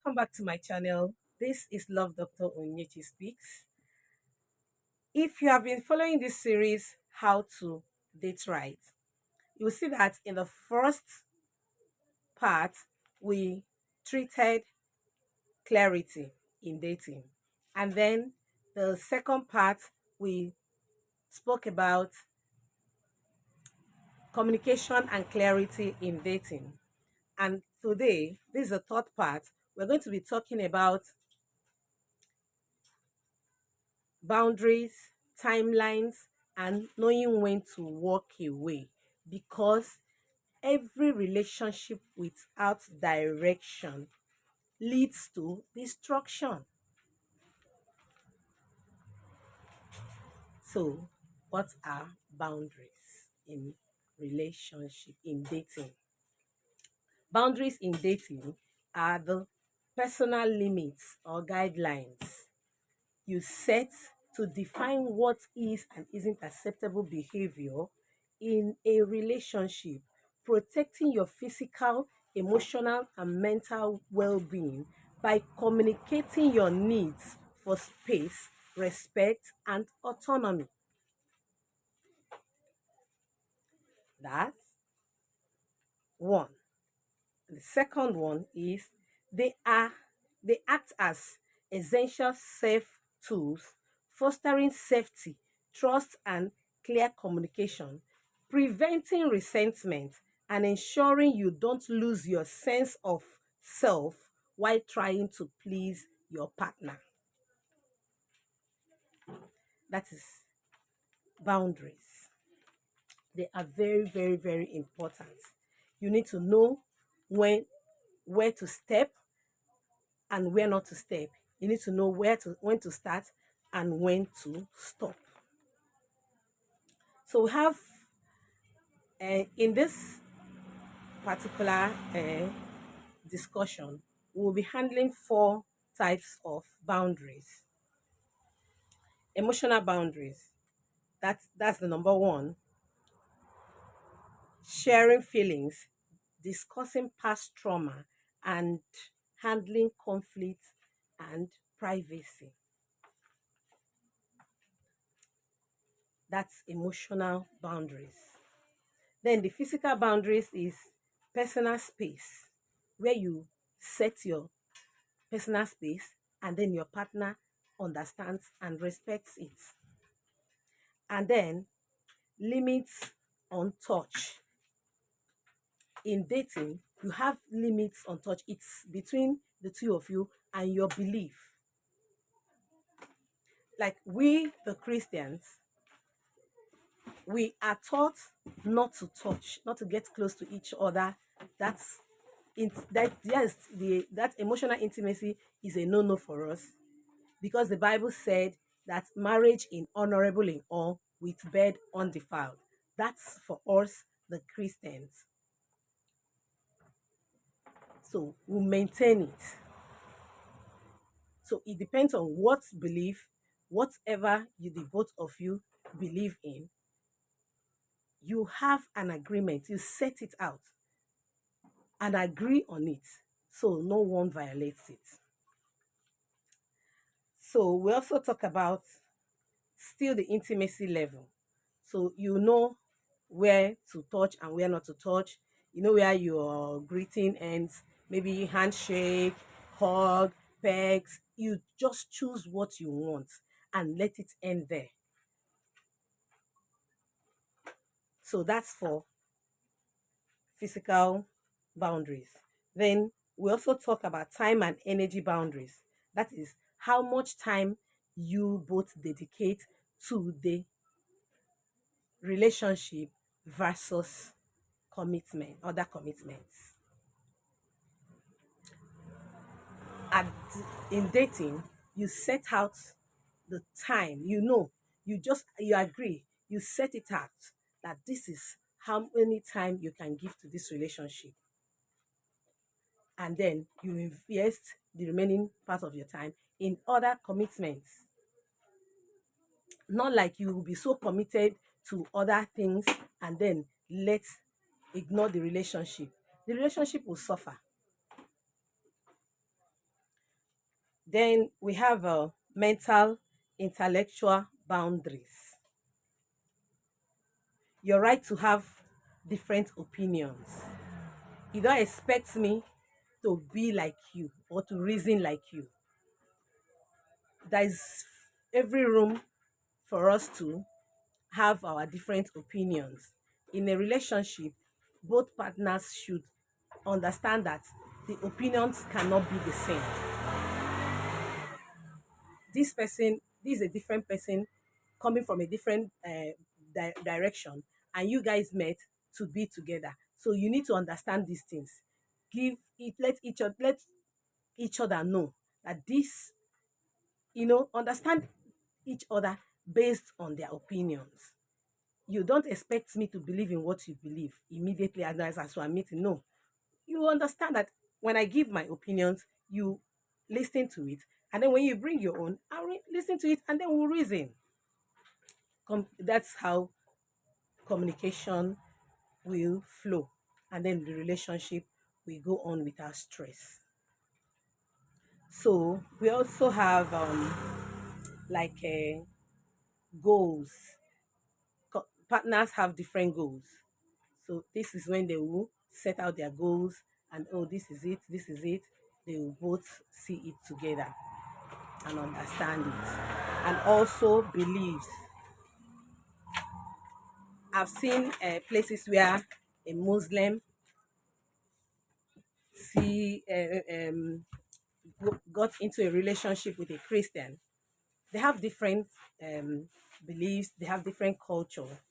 welcome back to my channel. This is Love Dr. Onyechi Speaks. If you have been following this series, How to Date Right, you'll see that in the first part, we treated clarity in dating. And then the second part, we spoke about communication and clarity in dating. And today, this is the third part, we're going to be talking about boundaries, timelines, and knowing when to walk away, because every relationship without direction leads to destruction. So, what are boundaries in relationship, in dating? Boundaries in dating are the personal limits or guidelines you set to define what is and isn't acceptable behavior in a relationship, protecting your physical, emotional, and mental well being by communicating your needs for space, respect, and autonomy. That's one. The second one is they are they act as essential safe tools, fostering safety, trust, and clear communication, preventing resentment, and ensuring you don't lose your sense of self while trying to please your partner. That is boundaries. They are very, very, very important. You need to know when where to step and where not to step. You need to know when to start and when to stop. So we have in this particular discussion, we will be handling four types of boundaries. Emotional boundaries. That's the number one. Sharing feelings, discussing past trauma, and handling conflict and privacy. That's emotional boundaries. Then the physical boundaries is personal space, where you set your personal space and then your partner understands and respects it. And then limits on touch. In dating, you have limits on touch. It's between the two of you and your belief. Like we, the Christians, we are taught not to touch, not to get close to each other. That's that yes, that emotional intimacy is a no-no for us, because the Bible said that marriage in honorable in all, with bed undefiled. That's for us, the Christians. So we maintain it. So it depends on what belief, whatever the both of you believe in, you have an agreement, you set it out and agree on it. So no one violates it. So we also talk about still the intimacy level. So you know where to touch and where not to touch. You know where your greeting ends, maybe handshake, hug, pegs. You just choose what you want and let it end there. So that's for physical boundaries. Then we also talk about time and energy boundaries. That is how much time you both dedicate to the relationship versus commitment, other commitments. And in dating, you set out the time, you agree, you set it out that this is how many time you can give to this relationship. And then you invest the remaining part of your time in other commitments. Not like you will be so committed to other things and then ignore the relationship. The relationship will suffer. Then we have mental, intellectual boundaries. Your right to have different opinions. You don't expect me to be like you or to reason like you. There is every room for us to have our different opinions. In a relationship, both partners should understand that the opinions cannot be the same. This is a different person coming from a different direction, and you guys met to be together. So you need to understand these things. Let each other know that this, understand each other based on their opinions. You don't expect me to believe in what you believe immediately as we are meeting. No, you understand that when I give my opinions, you listen to it, and then when you bring your own, listen to it, and then we'll reason. That's how communication will flow, and then the relationship will go on without stress. So we also have like goals. Partners have different goals. So this is when they will set out their goals, and oh, this is it, this is it. They will both see it together and understand it. And also beliefs. I've seen places where a Muslim see got into a relationship with a Christian. They have different beliefs, they have different culture.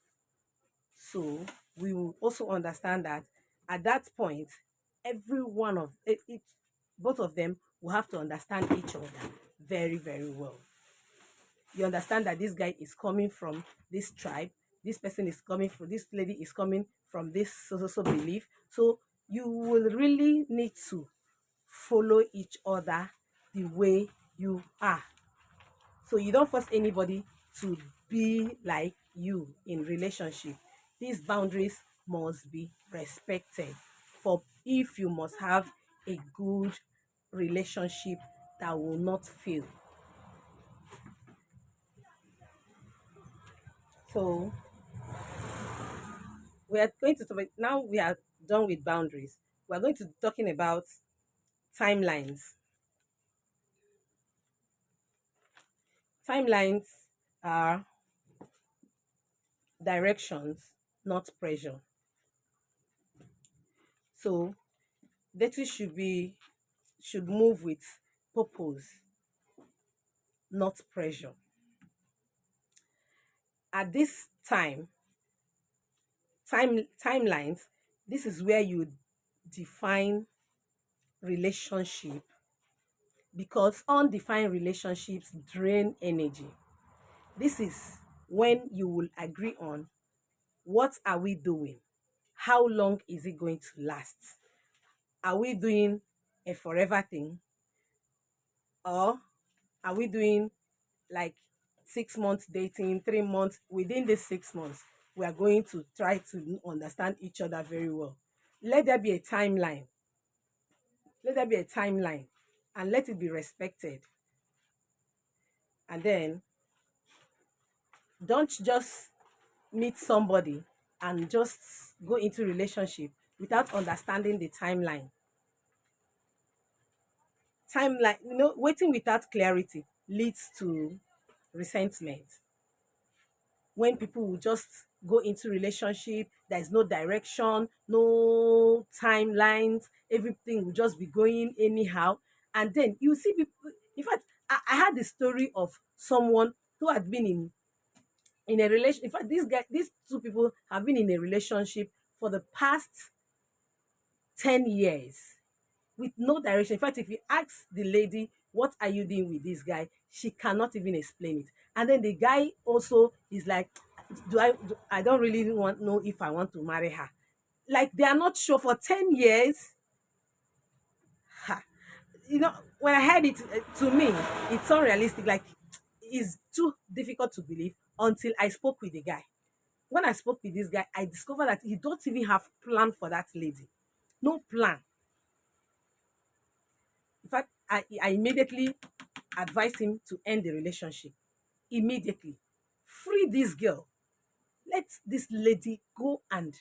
So we will also understand that at that point, every one of it, both of them will have to understand each other very, very well. You understand that this guy is coming from this tribe, this person is coming from, this lady is coming from this so belief. So you will really need to follow each other the way you are. So you don't force anybody to be like you in relationship. These boundaries must be respected for if you must have a good relationship that will not fail. So we are going to talk now we are done with boundaries. We are going to be talking about timelines. Timelines are directions, not pressure. So dating should move with purpose, not pressure. At this timelines, this is where you define relationship, because undefined relationships drain energy. This is when you will agree on what are we doing? How long is it going to last? Are we doing a forever thing, or are we doing like 6 months dating, 3 months? Within this 6 months, we are going to try to understand each other very well. Let there be a timeline. Let there be a timeline and let it be respected. And then don't just meet somebody and just go into relationship without understanding the timeline. Timeline, waiting without clarity leads to resentment. When people will just go into relationship, there's no direction, no timelines, everything will just be going anyhow. And then you see people, in fact, I had the story of someone who had been in a relation. In fact, these two people have been in a relationship for the past 10 years with no direction. In fact, if you ask the lady, what are you doing with this guy? She cannot even explain it. And then the guy also is like, I don't really want know if I want to marry her. Like they are not sure for 10 years. Ha. When I heard it, to me, it's unrealistic. Like, it's too difficult to believe until I spoke with the guy. When I spoke with this guy, I discovered that he don't even have plan for that lady. No plan. In fact, I immediately advised him to end the relationship immediately. Free this girl. Let this lady go and,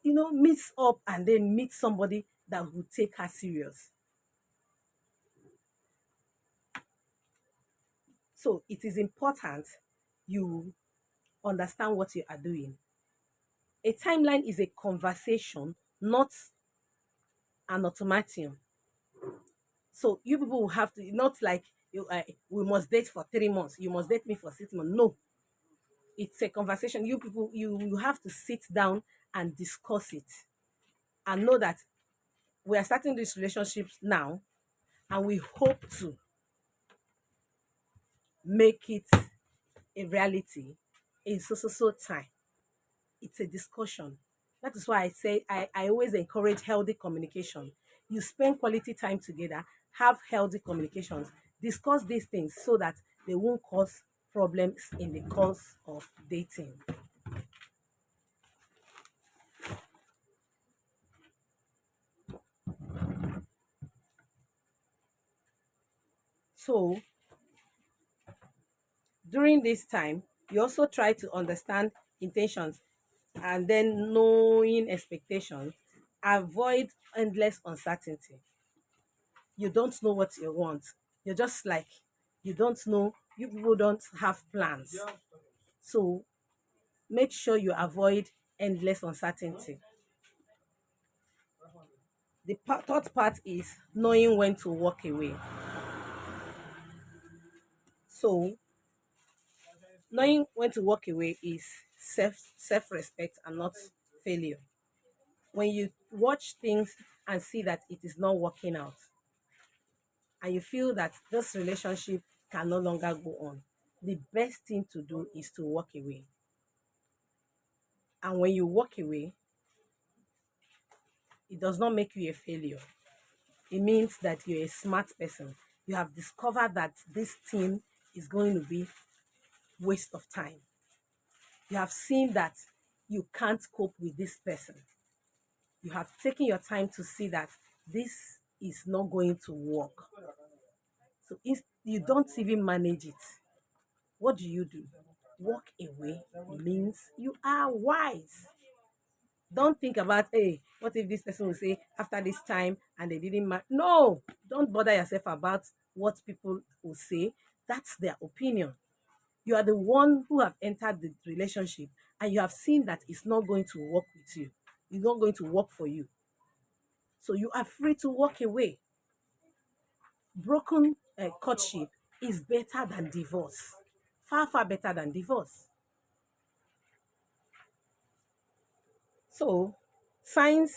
meet up and then meet somebody that will take her serious. So it is important you understand what you are doing. A timeline is a conversation, not an automaton. So you people will have to, not like we must date for 3 months. You must date me for 6 months. No, it's a conversation. You people, you have to sit down and discuss it, and know that we are starting this relationship now, and we hope to make it a reality in so time. It's a discussion. That is why I say I always encourage healthy communication. You spend quality time together, have healthy communications, discuss these things so that they won't cause problems in the course of dating. So during this time, you also try to understand intentions and then knowing expectations. Avoid endless uncertainty. You don't know what you want. You're just like, you don't know, you people don't have plans. So make sure you avoid endless uncertainty. The third part is knowing when to walk away. So knowing when to walk away is self-respect and not failure. When you watch things and see that it is not working out, and you feel that this relationship can no longer go on, the best thing to do is to walk away. And when you walk away, it does not make you a failure. It means that you're a smart person. You have discovered that this thing is going to be waste of time. You have seen that you can't cope with this person. You have taken your time to see that this is not going to work. So if you don't even manage it, what do you do? Walk away means you are wise. Don't think about, hey, what if this person will say after this time and they didn't match? No, don't bother yourself about what people will say. That's their opinion. You are the one who have entered the relationship and you have seen that it's not going to work with you. It's not going to work for you. So you are free to walk away. Broken courtship is better than divorce. Far, far better than divorce. So, signs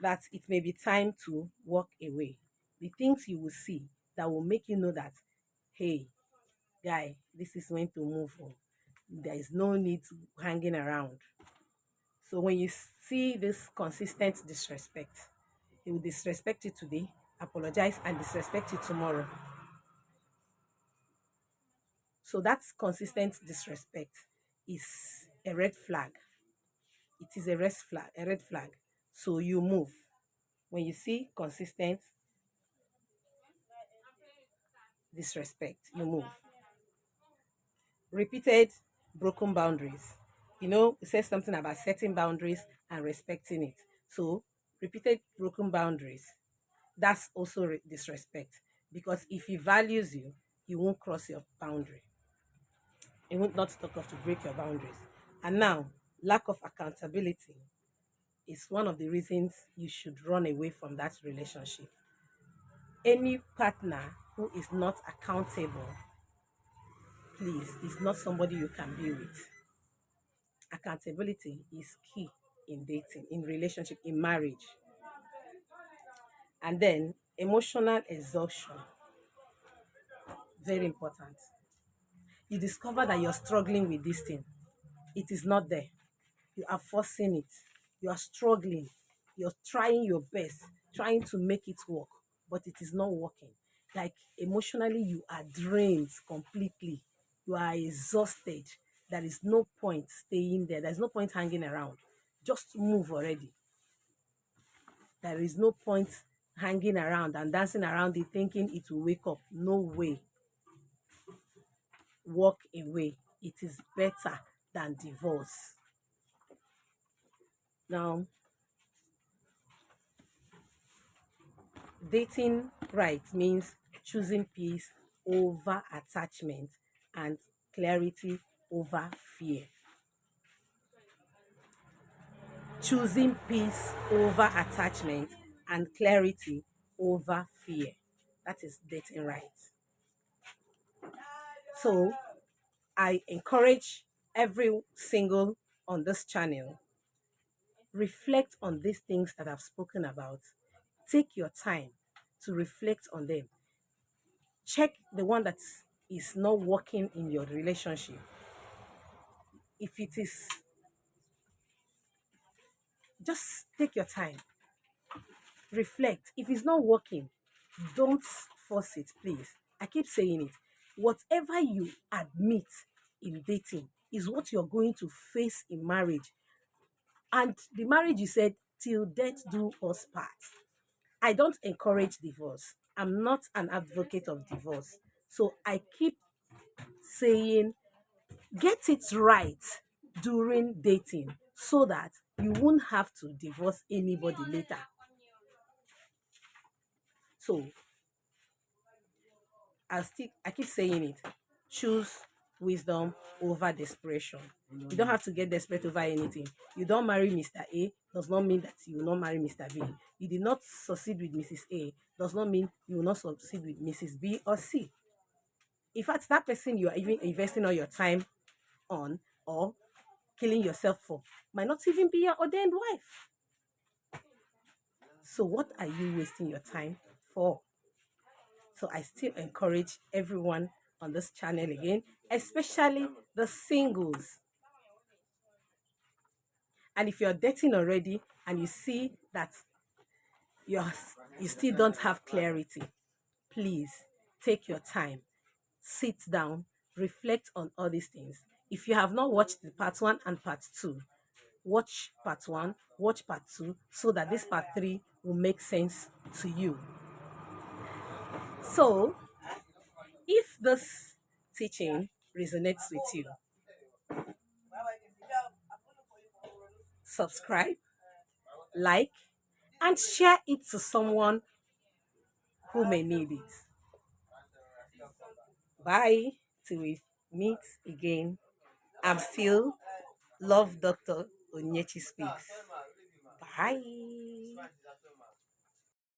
that it may be time to walk away. The things you will see that will make you know that, hey, guy, this is when to move on. There is no need to hanging around. So when you see this consistent disrespect, he will disrespect you today, apologize, and disrespect you tomorrow. So that consistent disrespect is a red flag. It is a red flag, a red flag. So you move. When you see consistent disrespect, you move. Repeated broken boundaries. It says something about setting boundaries and respecting it. So, repeated broken boundaries, that's also disrespect. Because if he values you, he won't cross your boundary. He won't not talk of to break your boundaries. And now, lack of accountability is one of the reasons you should run away from that relationship. Any partner who is not accountable, please, is not somebody you can be with. Accountability is key in dating, in relationship, in marriage. And then emotional exhaustion, very important. You discover that you're struggling with this thing. It is not there. You are forcing it. You are struggling. You're trying your best, trying to make it work, but it is not working. Like emotionally, you are drained completely. You are exhausted. There is no point staying there. There's no point hanging around. Just move already. There is no point hanging around and dancing around it thinking it will wake up. No way. Walk away. It is better than divorce. Now, dating right means choosing peace over attachment and clarity over fear. Choosing peace over attachment and clarity over fear. That is dating right. So I encourage every single on this channel, reflect on these things that I've spoken about. Take your time to reflect on them. Check the one that is not working in your relationship. If it is, just take your time, reflect. If it's not working, don't force it, please. I keep saying it. Whatever you admit in dating is what you're going to face in marriage. And the marriage, you said, till death do us part. I don't encourage divorce. I'm not an advocate of divorce. So I keep saying, get it right during dating so that you won't have to divorce anybody later. So I keep saying it. Choose wisdom over desperation. You don't have to get desperate over anything. You don't marry Mr. A does not mean that you will not marry Mr. B. You did not succeed with Mrs. A does not mean you will not succeed with Mrs. B or C. In fact, that person you are even investing all your time on or killing yourself for might not even be your ordained wife. So what are you wasting your time for? So I still encourage everyone on this channel again, especially the singles. And if you're dating already and you see that you still don't have clarity, please take your time, sit down, reflect on all these things. If you have not watched the part 1 and part 2, watch part 1, watch part 2, so that this part 3 will make sense to you. So, if this teaching resonates with you, subscribe, like, and share it to someone who may need it. Bye till we meet again. I'm still Love Dr. Onyechi Speaks. Bye.